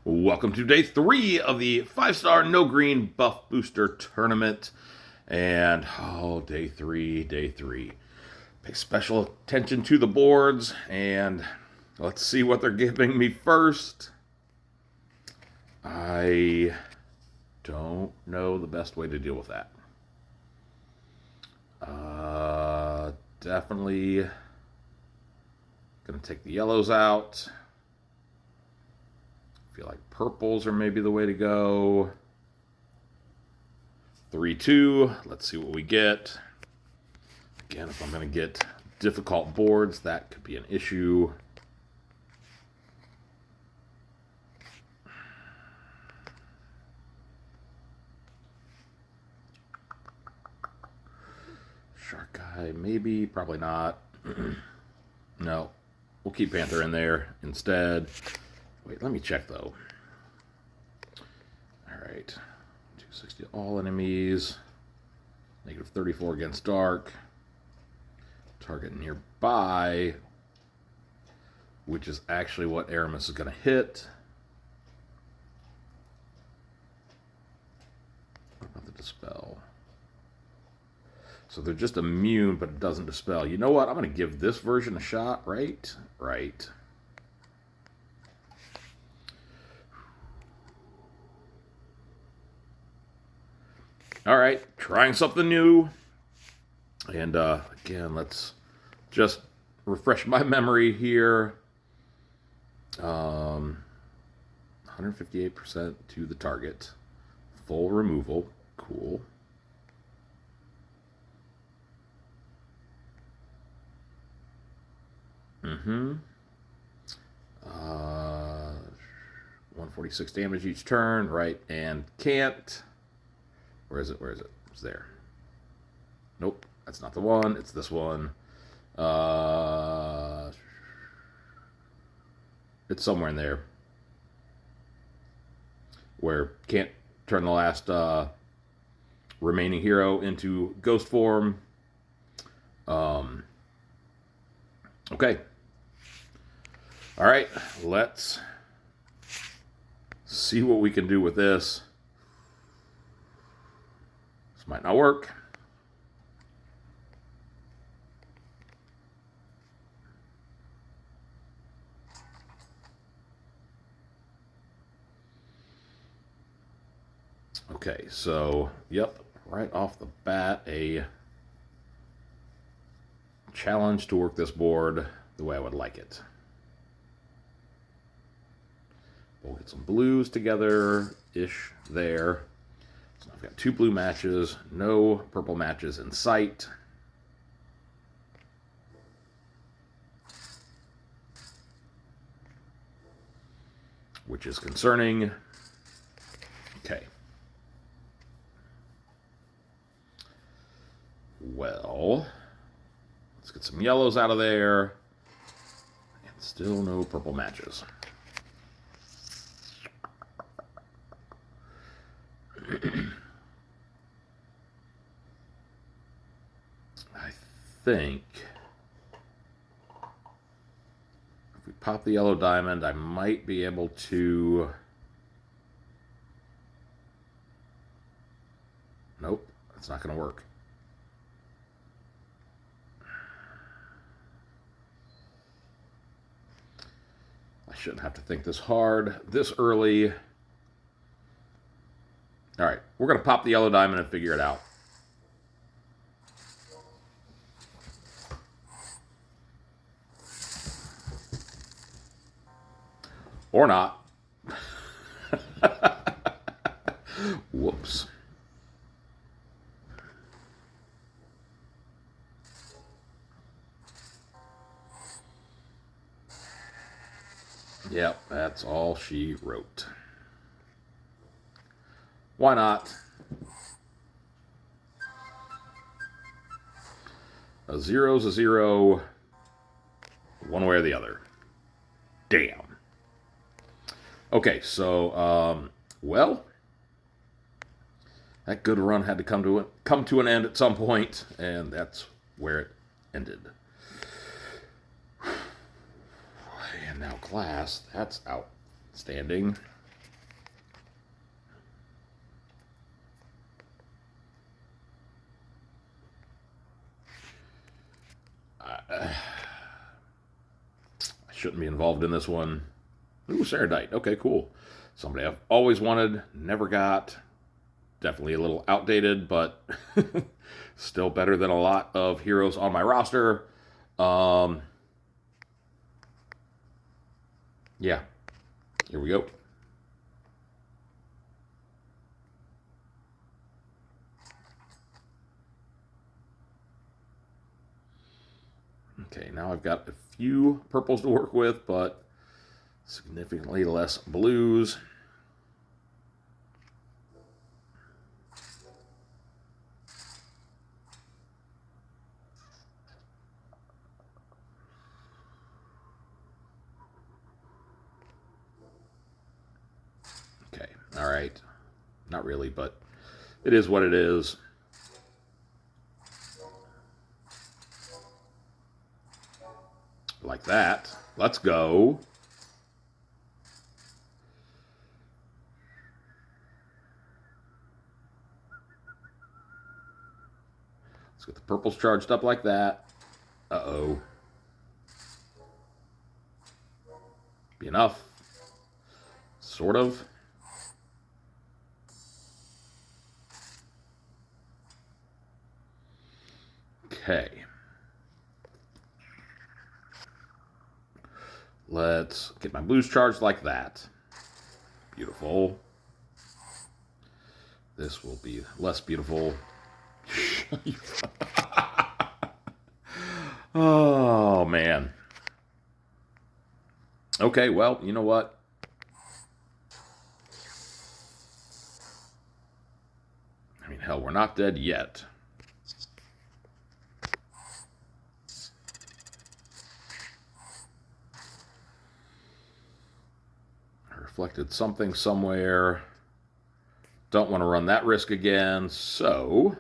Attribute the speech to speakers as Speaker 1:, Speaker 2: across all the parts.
Speaker 1: Welcome to day 3 of the 5-star no green buff booster tournament. And, day 3. Pay special attention to the boards, and let's see what they're giving me first. I don't know the best way to deal with that. Definitely gonna take the yellows out. Feel like purples are maybe the way to go. 3-2. Let's see what we get. Again, if I'm going to get difficult boards, that could be an issue. Shark Eye, maybe, probably not. No, we'll keep Panther in there instead. Wait, let me check though. Alright. 260 all enemies. Negative 34 against dark. Target nearby. Which is actually what Aramis is going to hit. What about the dispel? So they're just immune, but it doesn't dispel. You know what? I'm going to give this version a shot, right? Right. All right, trying something new. And again, let's just refresh my memory here. 158% to the target. Full removal. Cool. Mm-hmm. 146 damage each turn, right? And can't. Where is it? It's there. Nope, that's not the one. It's this one. It's somewhere in there. Where can't turn the last remaining hero into ghost form. Okay. All right, let's see what we can do with this. This might not work. Okay, so, yep, right off the bat, a challenge to work this board the way I would like it. We'll get some blues together-ish there. So I've got 2 blue matches, no purple matches in sight. Which is concerning. Okay. Well, let's get some yellows out of there. And still no purple matches. I think if we pop the yellow diamond, I might be able to... Nope, that's not going to work. I shouldn't have to think this hard this early. All right, we're going to pop the yellow diamond and figure it out. Or not. Whoops. Yep, that's all she wrote. Why not? A zero's a zero, one way or the other. Damn. Okay, so, well, that good run had to come to an end at some point, and that's where it ended. And now class, that's outstanding. I shouldn't be involved in this one. Ooh, Ceridite. Okay, cool. Somebody I've always wanted, never got. Definitely a little outdated, but still better than a lot of heroes on my roster. Um, yeah, here we go. Okay, now I've got a few purples to work with, but significantly less blues. Okay, all right. Not really, but it is what it is. Like that. Let's go. Let's get the purples charged up like that. Uh-oh. Be enough. Sort of. Okay. Let's get my blues charged like that. Beautiful. This will be less beautiful. Oh, man. Okay, well, you know what? I mean, hell, we're not dead yet. I reflected something somewhere. Don't want to run that risk again, so...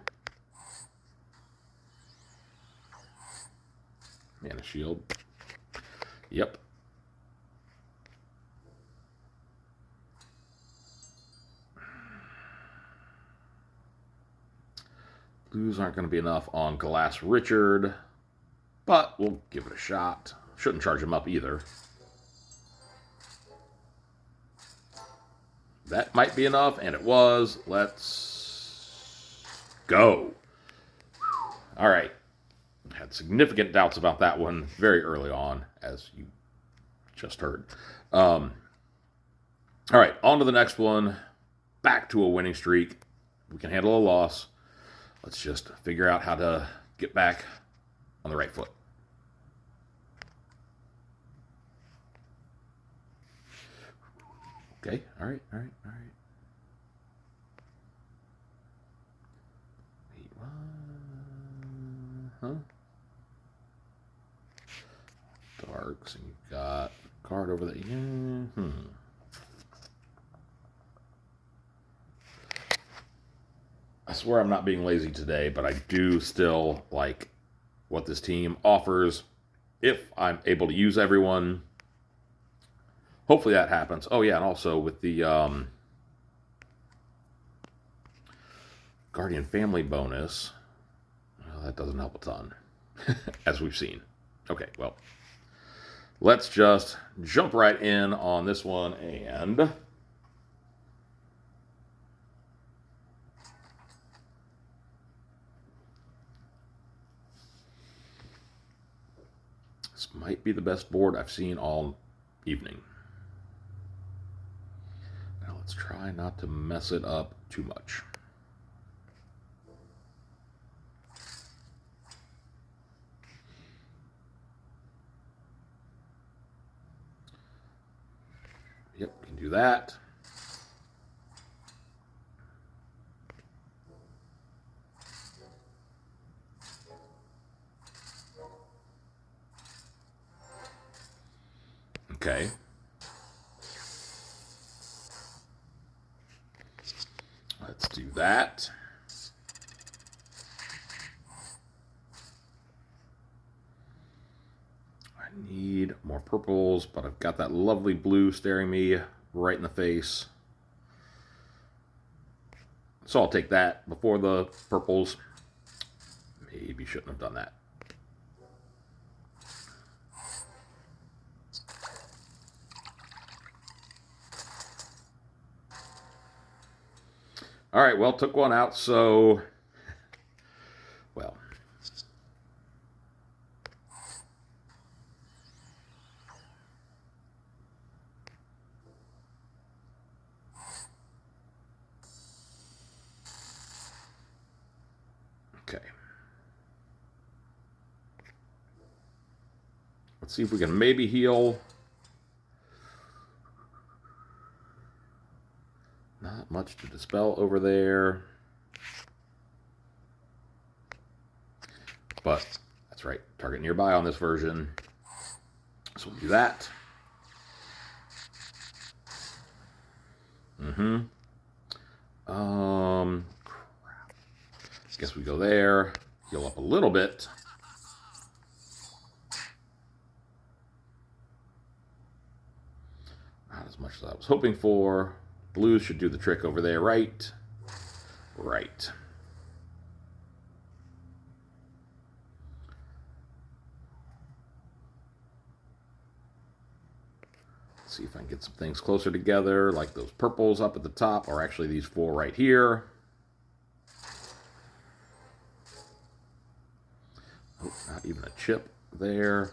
Speaker 1: Mana shield. Yep. Blues aren't going to be enough on Glass Richard, but we'll give it a shot. Shouldn't charge him up either. That might be enough, and it was. Let's go. All right. Had significant doubts about that one very early on, as you just heard. All right, on to the next one. Back to a winning streak. We can handle a loss. Let's just figure out how to get back on the right foot. Okay, all right. Wait, what? Huh? Darks, and you've got a card over there. Yeah. I swear I'm not being lazy today, but I do still like what this team offers. If I'm able to use everyone, hopefully that happens. Oh yeah, and also with the Guardian Family bonus, well, that doesn't help a ton, as we've seen. Okay, well, let's just jump right in on this one and... This might be the best board I've seen all evening. Now let's try not to mess it up too much. Yep, can do that. Okay. Let's do that. I need more purples, but I've got that lovely blue staring me right in the face. So I'll take that before the purples. Maybe shouldn't have done that. All right, well, took one out, so... Well... Okay. Let's see if we can maybe heal. Not much to dispel over there. But that's right. Target nearby on this version. So we'll do that. Crap. Guess we go there. Heal up a little bit. Not as much as I was hoping for. Blues should do the trick over there, right? Right. Let's see if I can get some things closer together, like those purples up at the top, or actually these four right here. Oh, not even a chip there.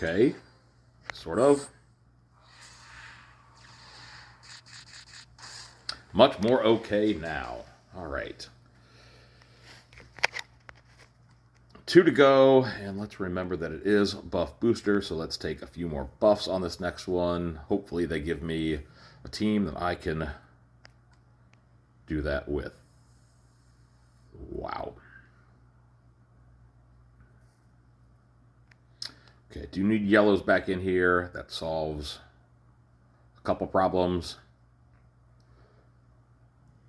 Speaker 1: Okay, sort of. Much more okay now. All right. 2 to go, and let's remember that it is buff booster, so let's take a few more buffs on this next one. Hopefully they give me a team that I can do that with. Wow. Okay, I do need yellows back in here. That solves a couple problems.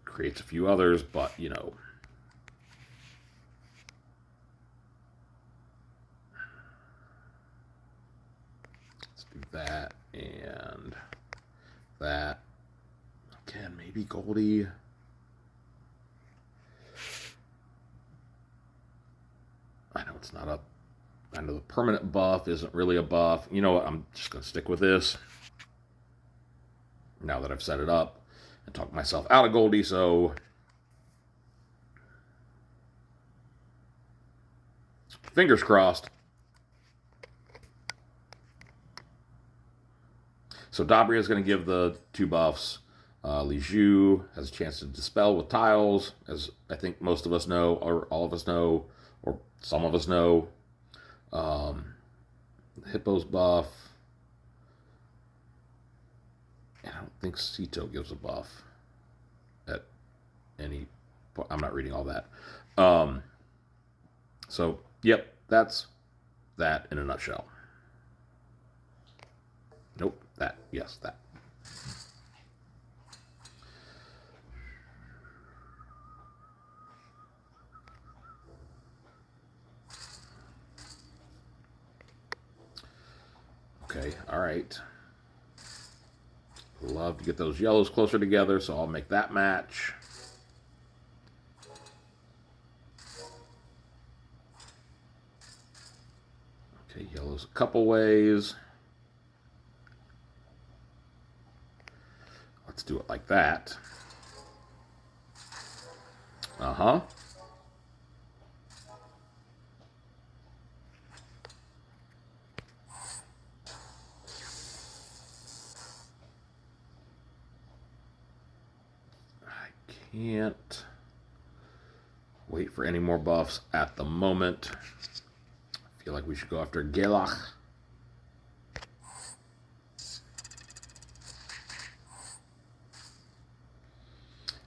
Speaker 1: Creates a few others, but, you know. Let's do that and that. Again, maybe Goldie. I know it's not a... I know the permanent buff isn't really a buff. You know what? I'm just going to stick with this. Now that I've set it up and talked myself out of Goldie, so... Fingers crossed. So Dabria is going to give the 2 buffs. Li Zhu has a chance to dispel with tiles, as I think most of us know, or all of us know, or some of us know. Hippo's buff. And I don't think Sito gives a buff at any point. I'm not reading all that. So, yep, that's that in a nutshell. Nope, that. Yes, that. Okay, all right. Love to get those yellows closer together, so I'll make that match. Okay, yellow's a couple ways. Let's do it like that. Uh-huh. Can't wait for any more buffs at the moment. I feel like we should go after Gelach.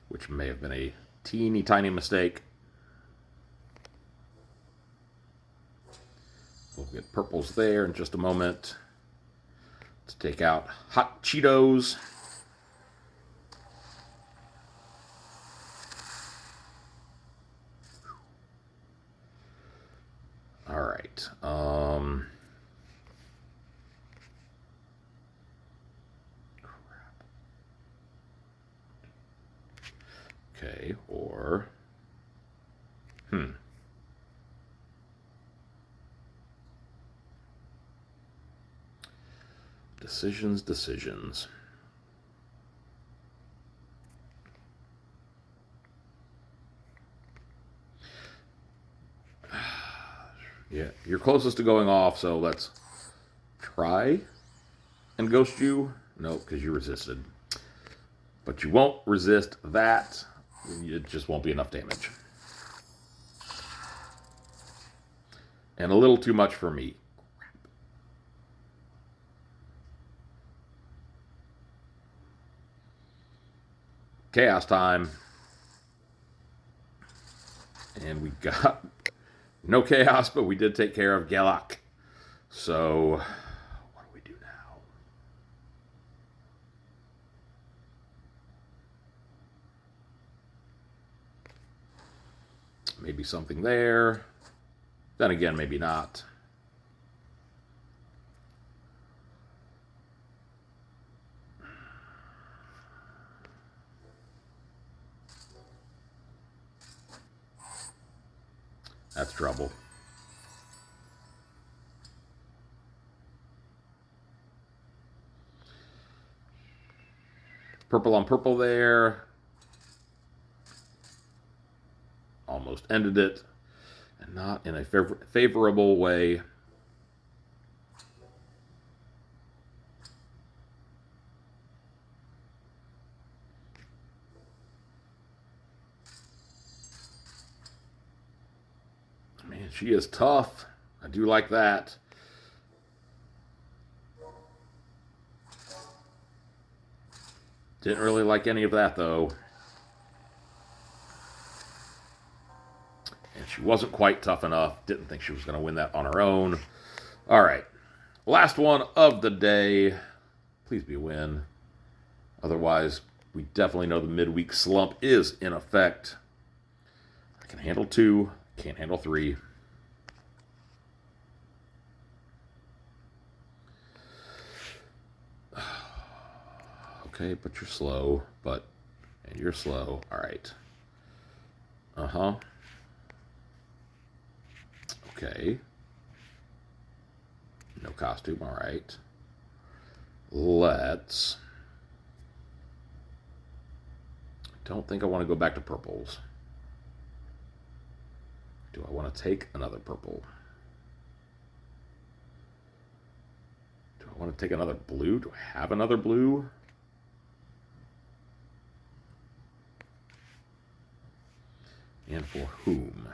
Speaker 1: Which may have been a teeny tiny mistake. We'll get purples there in just a moment. Let's take out Hot Cheetos. All right. Okay. Okay, or... Decisions. Yeah, you're closest to going off, so let's try and ghost you. No, because you resisted. But you won't resist that. It just won't be enough damage. And a little too much for me. Chaos time. And we got no chaos, but we did take care of Galak. So, what do we do now? Maybe something there. Then again, maybe not. That's trouble. Purple on purple there. Almost ended it. And not in a favorable way. Man, she is tough. I do like that. Didn't really like any of that, though. And she wasn't quite tough enough. Didn't think she was going to win that on her own. All right. Last one of the day. Please be a win. Otherwise, we definitely know the midweek slump is in effect. I can handle 2. Can't handle 3. Okay, but you're slow. And you're slow. All right. Uh-huh. Okay. No costume. All right. Let's... Don't think I want to go back to purples. Do I want to take another purple? Do I want to take another blue? Do I have another blue? And for whom?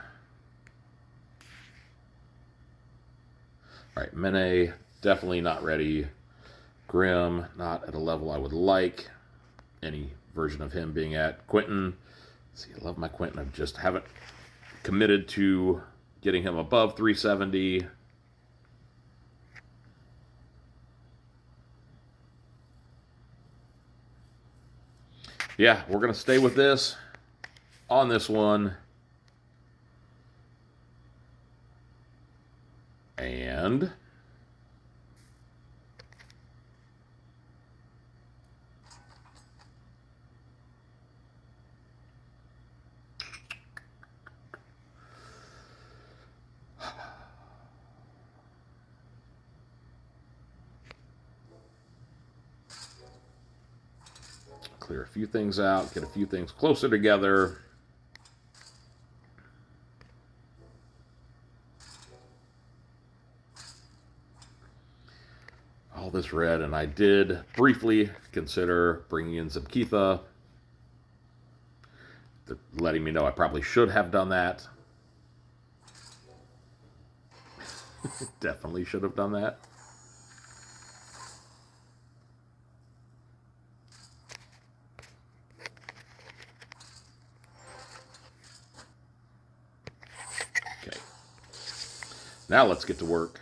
Speaker 1: All right, Mene, definitely not ready. Grim, not at a level I would like. Any version of him being at. Quentin, see, I love my Quentin. I just haven't committed to getting him above 370. Yeah, we're going to stay with this on this one. And clear a few things out, get a few things closer together. All this red, and I did briefly consider bringing in some Keitha. They're letting me know I probably should have done that. Definitely should have done that. Okay. Now let's get to work.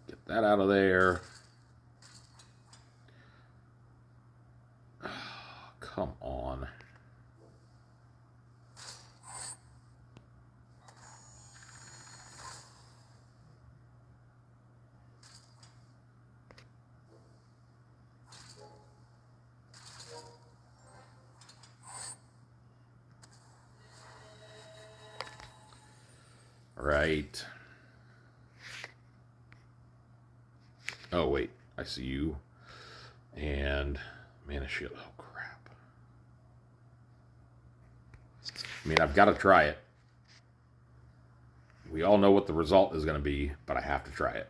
Speaker 1: Get that out of there. Come on. right. Oh, wait. I see you. And Mana Shield. Oh, crap. I mean, I've got to try it. We all know what the result is going to be, but I have to try it.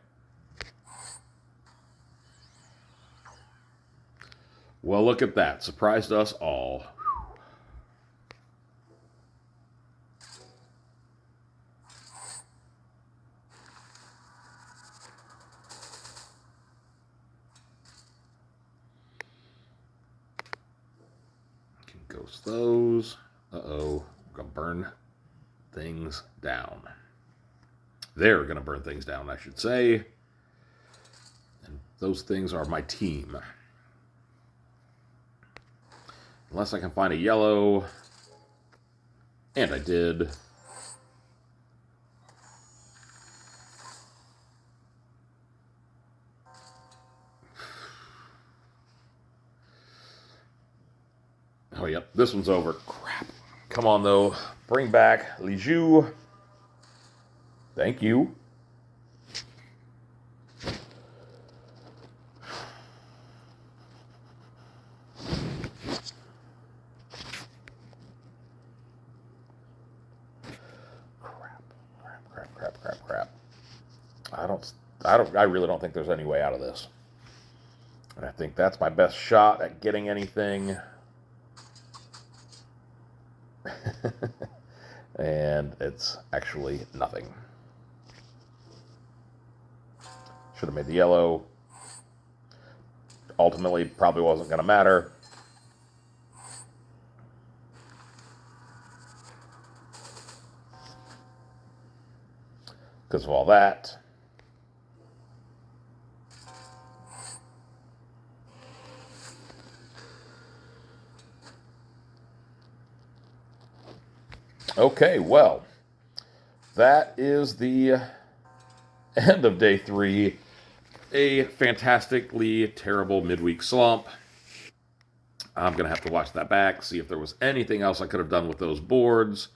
Speaker 1: Well, look at that. Surprised us all. Can ghost those. Uh-oh. I'm going to burn things down. They're going to burn things down, I should say. And those things are my team. Unless I can find a yellow. And I did. Oh, yep. This one's over. Crap. Come on, though. Bring back Lijou. Thank you. Crap. I really don't think there's any way out of this. And I think that's my best shot at getting anything. And it's actually nothing. Should have made the yellow. Ultimately, probably wasn't going to matter. Because of all that. Okay, well, that is the end of day 3. A fantastically terrible midweek slump. I'm going to have to watch that back, see if there was anything else I could have done with those boards.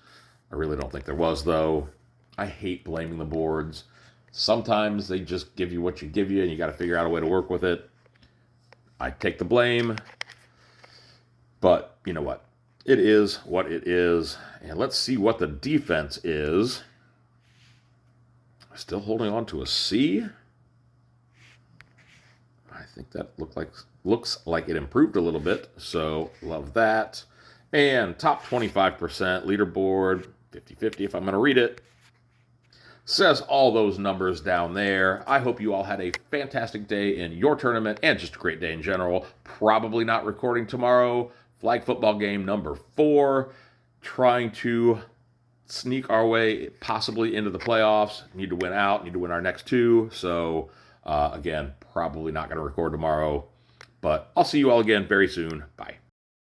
Speaker 1: I really don't think there was, though. I hate blaming the boards. Sometimes they just give you what you give you, and you got to figure out a way to work with it. I take the blame, but you know what? It is what it is. And let's see what the defense is. Still holding on to a C. I think that looks like it improved a little bit, so love that. And top 25% leaderboard, 50-50 if I'm going to read it. Says all those numbers down there. I hope you all had a fantastic day in your tournament and just a great day in general. Probably not recording tomorrow. Flag football game number 4. Trying to sneak our way possibly into the playoffs. Need to win out. Need to win our next 2. So, again, probably not going to record tomorrow. But I'll see you all again very soon. Bye.